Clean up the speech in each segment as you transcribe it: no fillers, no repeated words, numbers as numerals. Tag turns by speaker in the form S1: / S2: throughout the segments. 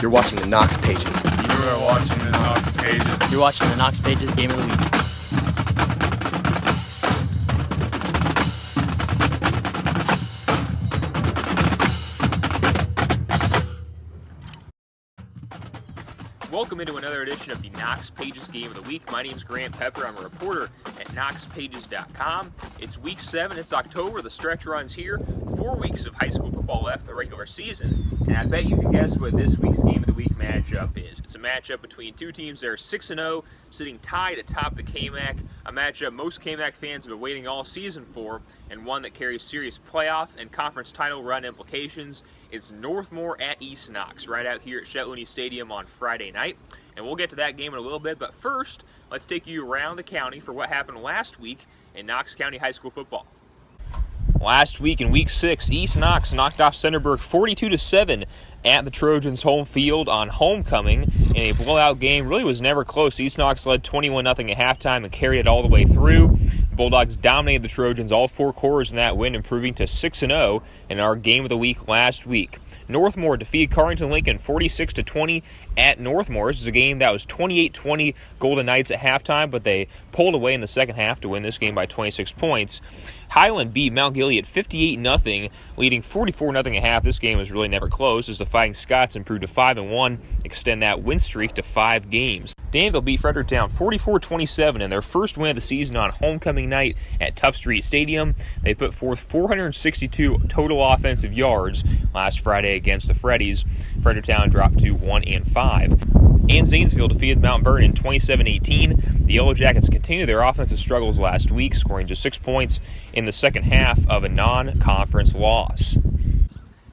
S1: You're watching the Knox Pages.
S2: You are watching the Knox Pages.
S3: You're watching the Knox Pages Game of the Week.
S4: Welcome into another edition of the Knox Pages Game of the Week. My name is Grant Pepper. I'm a reporter at KnoxPages.com. It's week 7. It's October. The stretch runs here. 4 weeks of high school football left in the regular season. And I bet you can guess what this week's Game of the Week matchup is. It's a matchup between two teams that are 6-0, sitting tied atop the KMAC. A matchup most KMAC fans have been waiting all season for, and one that carries serious playoff and conference title run implications. It's Northmor at East Knox, right out here at Chet Looney Stadium on Friday night. And we'll get to that game in a little bit, but first, let's take you around the county for what happened last week in Knox County High School football. Last week in Week 6, East Knox knocked off Centerburg 42-7 at the Trojans' home field on homecoming in a blowout game. Really was never close. East Knox led 21-0 at halftime and carried it all the way through. The Bulldogs dominated the Trojans all 4 quarters in that win, improving to 6-0 in our Game of the Week last week. Northmor defeated Carrington Lincoln 46-20 at Northmor. This is a game that was 28-20 Golden Knights at halftime, but they pulled away in the second half to win this game by 26 points. Highland beat Mount Gilead 58-0, leading 44-0 at half. This game was really never close as the Fighting Scots improved to 5-1, extend that win streak to 5 games. Danville beat Fredericktown 44-27 in their first win of the season on homecoming night at Tough Street Stadium. They put forth 462 total offensive yards last Friday against the Freddies. Fredericktown dropped to 1-5. And Zanesville defeated Mount Vernon 27-18. The Yellow Jackets continued their offensive struggles last week, scoring just 6 points in the second half of a non-conference loss.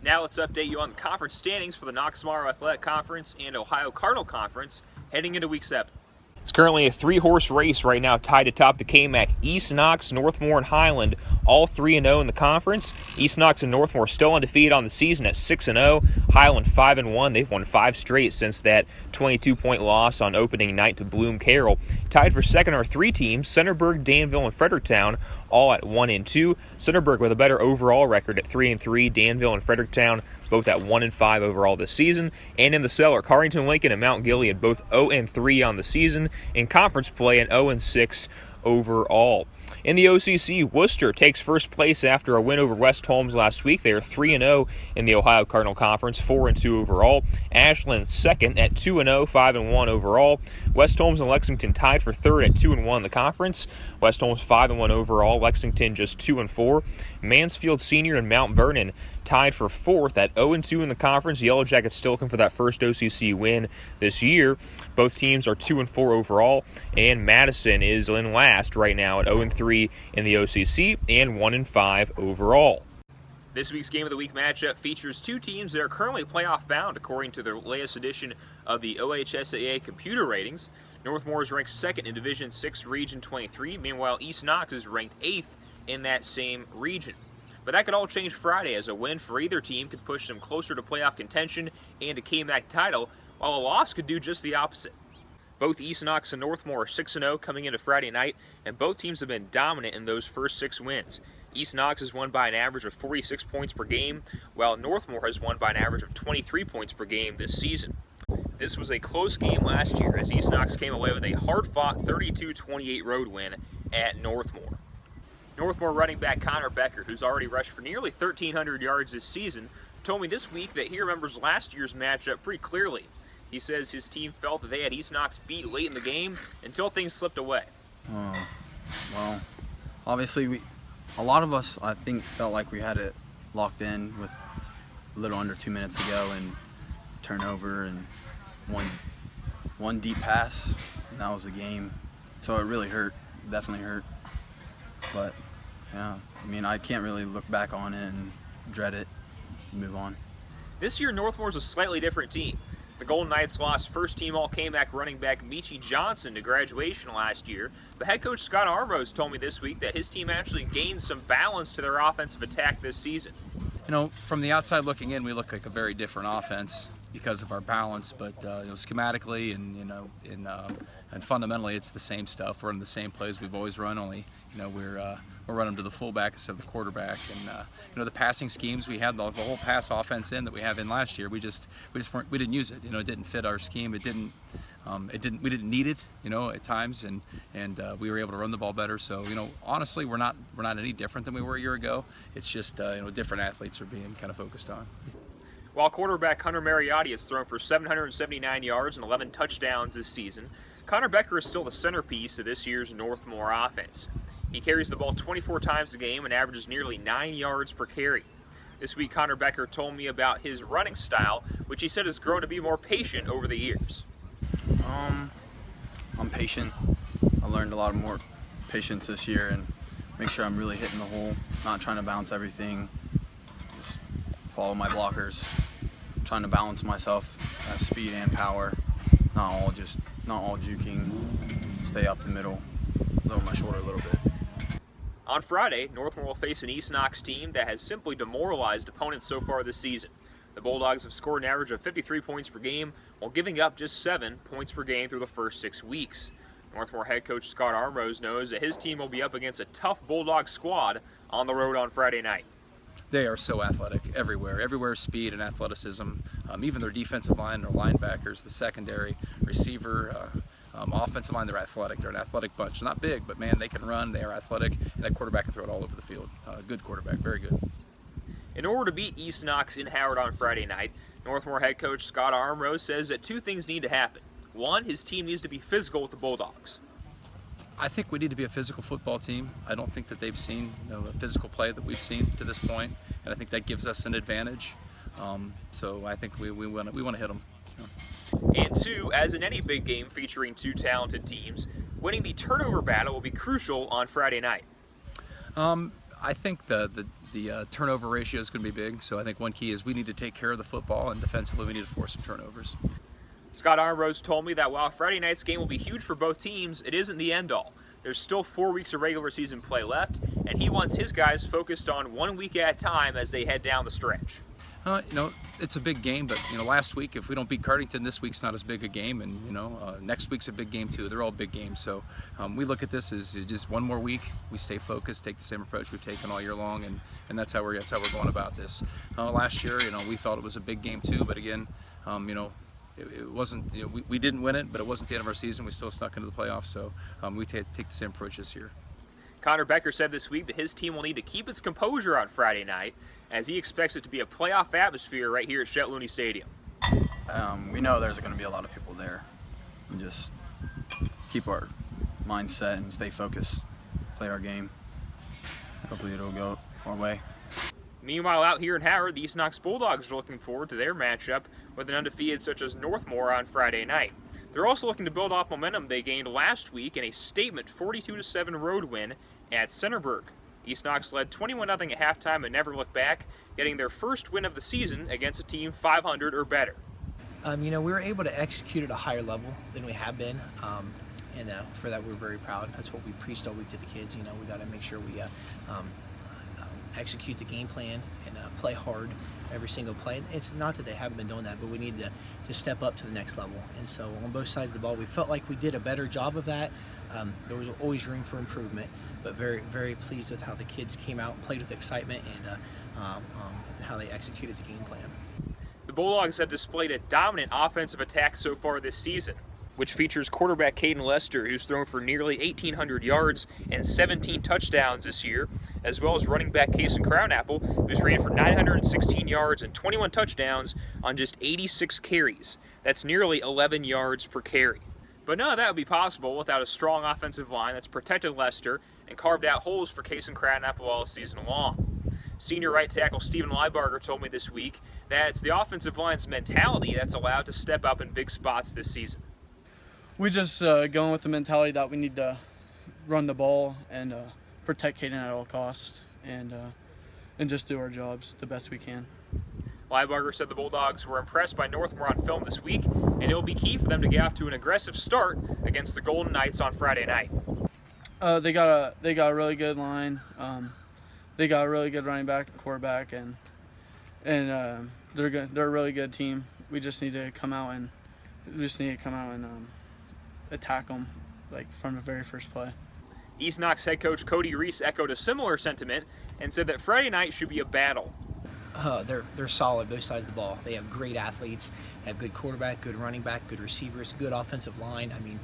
S4: Now let's update you on the conference standings for the Knox-Morrow Athletic Conference and Ohio Cardinal Conference heading into Week 7. It's currently a 3-horse race right now tied atop the KMAC. East Knox, Northmor, and Highland, all 3-0 in the conference. East Knox and Northmor still undefeated on the season at 6-0. Highland 5-1. They've won 5 straight since that 22-point loss on opening night to Bloom Carroll. Tied for second are 3 teams, Centerburg, Danville, and Fredericktown, all at 1-2. Centerburg with a better overall record at 3-3. Danville and Fredericktown both at 1-5 overall this season. And in the cellar, Carrington Lincoln and Mount Gilead both 0-3 on the season. In conference play, an 0-6 overall. In the OCC, Worcester takes first place after a win over West Holmes last week. They are 3-0 in the Ohio Cardinal Conference, 4-2 overall. Ashland second at 2-0, 5-1 overall. West Holmes and Lexington tied for third at 2-1 in the conference. West Holmes 5-1 overall. Lexington just 2-4. Mansfield Senior and Mount Vernon tied for fourth at 0-2 in the conference. Yellow Jackets still looking for that first OCC win this year. Both teams are 2-4 overall, and Madison is in last right now at 0-3 in the OCC and 1-5 overall. This week's Game of the Week matchup features 2 teams that are currently playoff bound according to the latest edition of the OHSAA computer ratings. Northmor is ranked second in Division 6 Region 23. Meanwhile, East Knox is ranked 8th in that same region. But that could all change Friday, as a win for either team could push them closer to playoff contention and a KMAC title, while a loss could do just the opposite. Both East Knox and Northmor are 6-0 coming into Friday night, and both teams have been dominant in those first 6 wins. East Knox has won by an average of 46 points per game, while Northmor has won by an average of 23 points per game this season. This was a close game last year, as East Knox came away with a hard-fought 32-28 road win at Northmor. Northmor running back Connor Becker, who's already rushed for nearly 1,300 yards this season, told me this week that he remembers last year's matchup pretty clearly. He says his team felt that they had East Knox beat late in the game until things slipped away.
S5: Well, obviously a lot of us, I think, felt like we had it locked in with a little under 2 minutes to go and turnover and one deep pass, and that was the game. So it really hurt, definitely hurt. But yeah, I mean, I can't really look back on it and dread it and move on.
S4: This year, Northmor is a slightly different team. The Golden Knights lost first-team All-KMAC running back Michi Johnson to graduation last year, but head coach Scott Armrose told me this week that his team actually gained some balance to their offensive attack this season.
S6: You know, from the outside looking in, we look like a very different offense because of our balance, but schematically and fundamentally, it's the same stuff. We're running the same plays we've always run. Only we're we'll run them to the fullback instead of the quarterback. And the passing schemes we had, the whole pass offense in that we have in last year, we didn't use it. It didn't fit our scheme. We didn't need it, at times, and we were able to run the ball better. So, honestly, we're not any different than we were a year ago. It's just, different athletes are being kind of focused on.
S4: While quarterback Hunter Mariotti has thrown for 779 yards and 11 touchdowns this season, Connor Becker is still the centerpiece of this year's Northmor offense. He carries the ball 24 times a game and averages nearly 9 yards per carry. This week, Connor Becker told me about his running style, which he said has grown to be more patient over the years.
S5: I'm patient. I learned a lot more patience this year and make sure I'm really hitting the hole, not trying to bounce everything, just follow my blockers, trying to balance myself, speed and power, not all juking, stay up the middle, lower my shoulder a little bit.
S4: On Friday, Northmor will face an East Knox team that has simply demoralized opponents so far this season. The Bulldogs have scored an average of 53 points per game while giving up just 7 points per game through the first 6 weeks. Northmor head coach Scott Armrose knows that his team will be up against a tough Bulldog squad on the road on Friday night.
S6: They are so athletic everywhere speed and athleticism. Even their defensive line, their linebackers, the secondary, receiver, offensive line, they're athletic. They're an athletic bunch. Not big, but man, they can run, they are athletic, and that quarterback can throw it all over the field. Good quarterback, very good.
S4: In order to beat East Knox in Howard on Friday night, Northmor head coach Scott Armrose says that 2 things need to happen. 1, his team needs to be physical with the Bulldogs.
S6: I think we need to be a physical football team. I don't think that they've seen a physical play that we've seen to this point, and I think that gives us an advantage. So I think we want to hit them.
S4: And 2, as in any big game featuring 2 talented teams, winning the turnover battle will be crucial on Friday night.
S6: I think the turnover ratio is going to be big, so I think one key is we need to take care of the football, and defensively we need to force some turnovers.
S4: Scott Armrose told me that while Friday night's game will be huge for both teams, it isn't the end-all. There's still 4 weeks of regular season play left, and he wants his guys focused on 1 week at a time as they head down the stretch.
S6: It's a big game, but last week, if we don't beat Cardington, this week's not as big a game, and next week's a big game too. They're all big games, so we look at this as just 1 more week. We stay focused, take the same approach we've taken all year long, and that's how we're going about this. Last year, we felt it was a big game too, but again, it wasn't. We didn't win it, but it wasn't the end of our season. We still snuck into the playoffs, so we take the same approach this year.
S4: Connor Becker said this week that his team will need to keep its composure on Friday night, as he expects it to be a playoff atmosphere right here at Chet Looney Stadium.
S5: We know there's going to be a lot of people there. We just keep our mindset and stay focused, play our game. Hopefully it'll go our way.
S4: Meanwhile, out here in Howard, the East Knox Bulldogs are looking forward to their matchup with an undefeated such as Northmor on Friday night. They're also looking to build off momentum they gained last week in a statement 42-7 road win at Centerburg. East Knox led 21-0 at halftime and never looked back, getting their first win of the season against a team 500 or better.
S1: We were able to execute at a higher level than we have been, and for that we're very proud. That's what we preached all week to the kids. We got to make sure we execute the game plan and play hard every single play. It's not that they haven't been doing that, but we need to step up to the next level. And so on both sides of the ball, we felt like we did a better job of that. There was always room for improvement, but very, very pleased with how the kids came out and played with excitement and how they executed the game plan.
S4: The Bulldogs have displayed a dominant offensive attack so far this season, which features quarterback Caden Lester, who's thrown for nearly 1,800 yards and 17 touchdowns this year, as well as running back Kason Crownapple, who's ran for 916 yards and 21 touchdowns on just 86 carries. That's nearly 11 yards per carry. But none of that would be possible without a strong offensive line that's protected Lester and carved out holes for Kason Crownapple all season long. Senior right tackle Stephen Leibarger told me this week that it's the offensive line's mentality that's allowed to step up in big spots this season.
S7: We just going with the mentality that we need to run the ball and protect Caden at all costs and just do our jobs the best we can.
S4: Leibarger said the Bulldogs were impressed by Northmor on film this week, and it will be key for them to get off to an aggressive start against the Golden Knights on Friday night.
S7: They got a really good line. They got a really good running back and quarterback, and they're good. They're a really good team. We just need to come out and attack them like from the very first play.
S4: East Knox head coach Cody Reese echoed a similar sentiment and said that Friday night should be a battle.
S1: They're solid both sides of the ball. They have great athletes, have good quarterback, good running back, good receivers, good offensive line. I mean,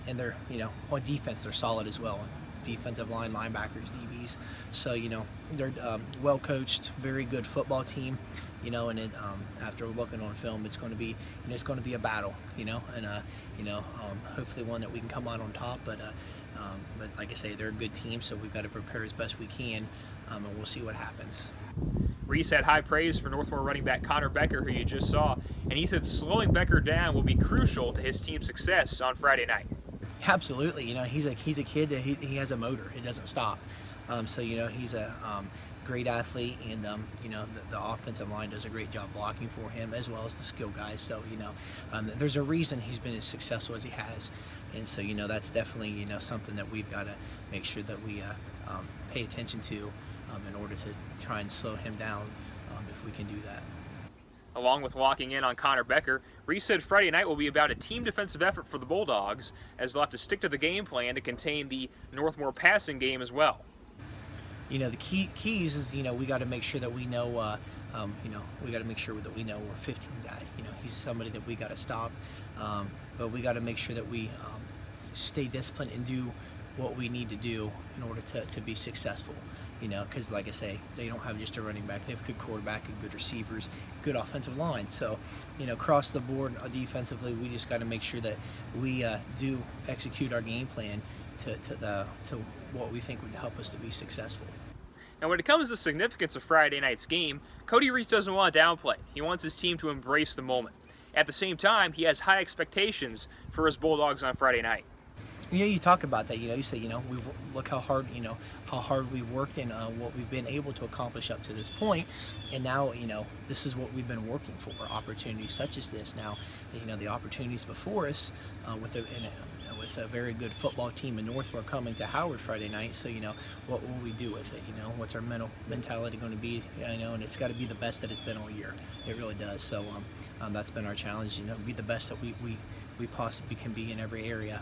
S1: and they're, on defense they're solid as well. Defensive line, linebackers, DBs. So they're well coached, very good football team. And it, after looking on film, it's going to be a battle. And hopefully one that we can come out on top. But like I say, they're a good team, so we've got to prepare as best we can, and we'll see what happens.
S4: Reese had high praise for Northmor running back Connor Becker, who you just saw, and he said slowing Becker down will be crucial to his team's success on Friday night.
S1: Absolutely, he's a kid that he has a motor. It doesn't stop. So he's a great athlete, and the offensive line does a great job blocking for him, as well as the skill guys. So there's a reason he's been as successful as he has, and so that's definitely something that we've got to make sure that we pay attention to in order to try and slow him down, if we can do that.
S4: Along with locking in on Connor Becker, Reese said Friday night will be about a team defensive effort for the Bulldogs, as they'll have to stick to the game plan to contain the Northmor passing game as well.
S1: The keys is we got to make sure that we know we got to make sure that we know where 15's at. He's somebody that we got to stop, but we got to make sure that we stay disciplined and do what we need to do in order to be successful. Because like I say, they don't have just a running back. They have good quarterback and good receivers, good offensive line. So, across the board defensively, we just got to make sure that we do execute our game plan to what we think would help us to be successful.
S4: Now, when it comes to the significance of Friday night's game, Cody Reese doesn't want to downplay. He wants his team to embrace the moment. At the same time, he has high expectations for his Bulldogs on Friday night.
S1: You talk about that. You say, we look how hard we've worked and what we've been able to accomplish up to this point, and now this is what we've been working for. Opportunities such as this. Now, the opportunities before us with a very good football team in Northmor coming to Howard Friday night. So what will we do with it? What's our mentality going to be? And it's got to be the best that it's been all year. It really does. So that's been our challenge. Be the best that we possibly can be in every area.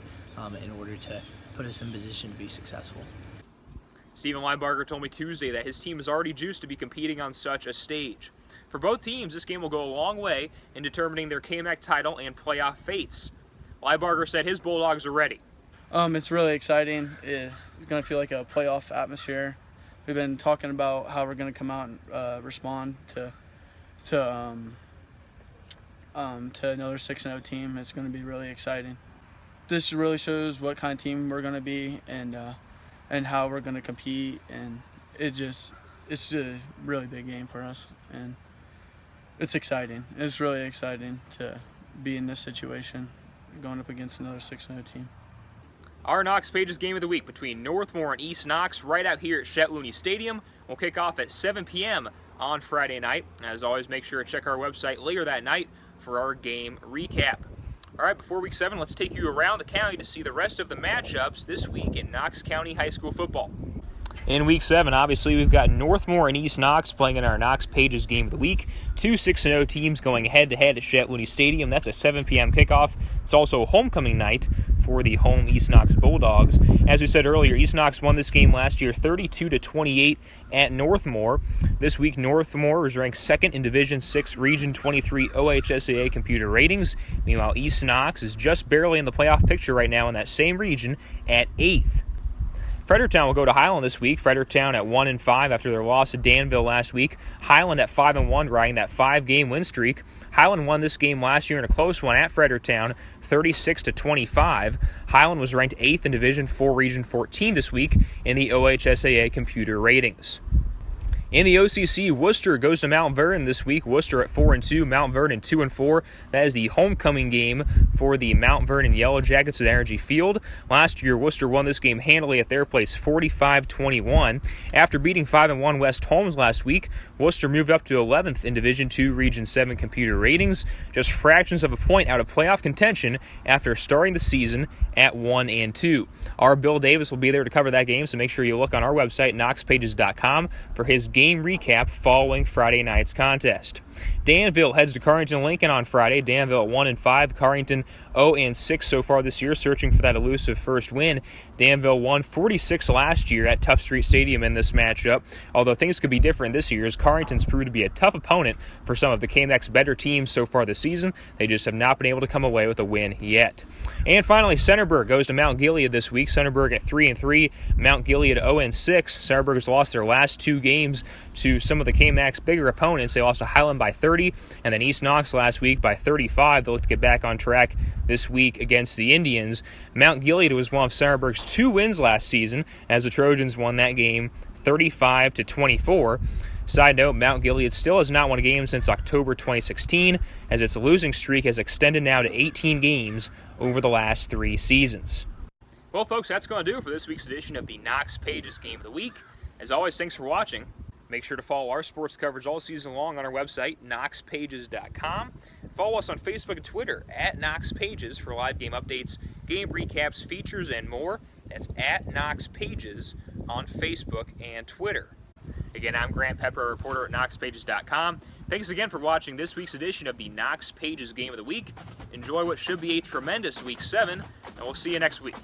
S1: In order to put us in position to be successful.
S4: Stephen Linebarger told me Tuesday that his team is already juiced to be competing on such a stage. For both teams, this game will go a long way in determining their KMAC title and playoff fates. Linebarger said his Bulldogs are ready.
S7: It's really exciting. It's going to feel like a playoff atmosphere. We've been talking about how we're going to come out and respond to another 6-0 team. It's going to be really exciting. This really shows what kind of team we're going to be and how we're going to compete, and it's a really big game for us, and it's exciting. It's really exciting to be in this situation, going up against another 6-0 team.
S4: Our Knox Pages game of the week between Northmor and East Knox right out here at Chet Looney Stadium will kick off at 7 p.m. on Friday night. As always, make sure to check our website later that night for our game recap. All right, before Week 7, let's take you around the county to see the rest of the matchups this week in Knox County High School football. In Week 7, obviously, we've got Northmor and East Knox playing in our Knox Pages game of the week. Two 6-0 teams going head-to-head at Chet Looney Stadium. That's a 7 p.m. kickoff. It's also homecoming night for the home East Knox Bulldogs. As we said earlier, East Knox won this game last year 32-28 at Northmor. This week, Northmor was ranked second in Division 6 Region 23 OHSAA computer ratings. Meanwhile, East Knox is just barely in the playoff picture right now in that same region at 8th. Fredericktown will go to Highland this week. Fredericktown at 1-5 after their loss to Danville last week. Highland at 5-1, riding that 5-game win streak. Highland won this game last year in a close one at Fredericktown, 36-25. Highland was ranked 8th in Division 4 Region 14 this week in the OHSAA computer ratings. In the OCC, Worcester goes to Mount Vernon this week. Worcester at 4-2, Mount Vernon 2-4. That is the homecoming game for the Mount Vernon Yellow Jackets at Energy Field. Last year, Worcester won this game handily at their place, 45-21. After beating 5-1 West Holmes last week, Worcester moved up to 11th in Division 2 Region 7 computer ratings, just fractions of a point out of playoff contention after starting the season at 1-2. Our Bill Davis will be there to cover that game, so make sure you look on our website, knoxpages.com, for his game recap following Friday night's contest. Danville heads to Carrington-Lincoln on Friday. Danville at 1-5, Carrington 0-6 so far this year, searching for that elusive first win. Danville won 46 last year at Tough Street Stadium in this matchup, although things could be different this year as Carrington's proved to be a tough opponent for some of the KMAC's better teams so far this season. They just have not been able to come away with a win yet. And finally, Centerburg goes to Mount Gilead this week. Centerburg at 3-3, Mount Gilead 0-6. Centerburg has lost their last 2 games to some of the KMAC's bigger opponents. They lost to Highland by 30, and then East Knox last week by 35. They'll look to get back on track this week against the Indians. Mount Gilead was one of Centerburg's 2 wins last season, as the Trojans won that game 35-24. Side note, Mount Gilead still has not won a game since October 2016, as its losing streak has extended now to 18 games over the last 3 seasons. Well, folks, that's going to do it for this week's edition of the Knox Pages Game of the Week. As always, thanks for watching. Make sure to follow our sports coverage all season long on our website, KnoxPages.com. Follow us on Facebook and Twitter at Knox Pages for live game updates, game recaps, features, and more. That's at Knox Pages on Facebook and Twitter. Again, I'm Grant Pepper, a reporter at KnoxPages.com. Thanks again for watching this week's edition of the Knox Pages Game of the Week. Enjoy what should be a tremendous Week 7, and we'll see you next week.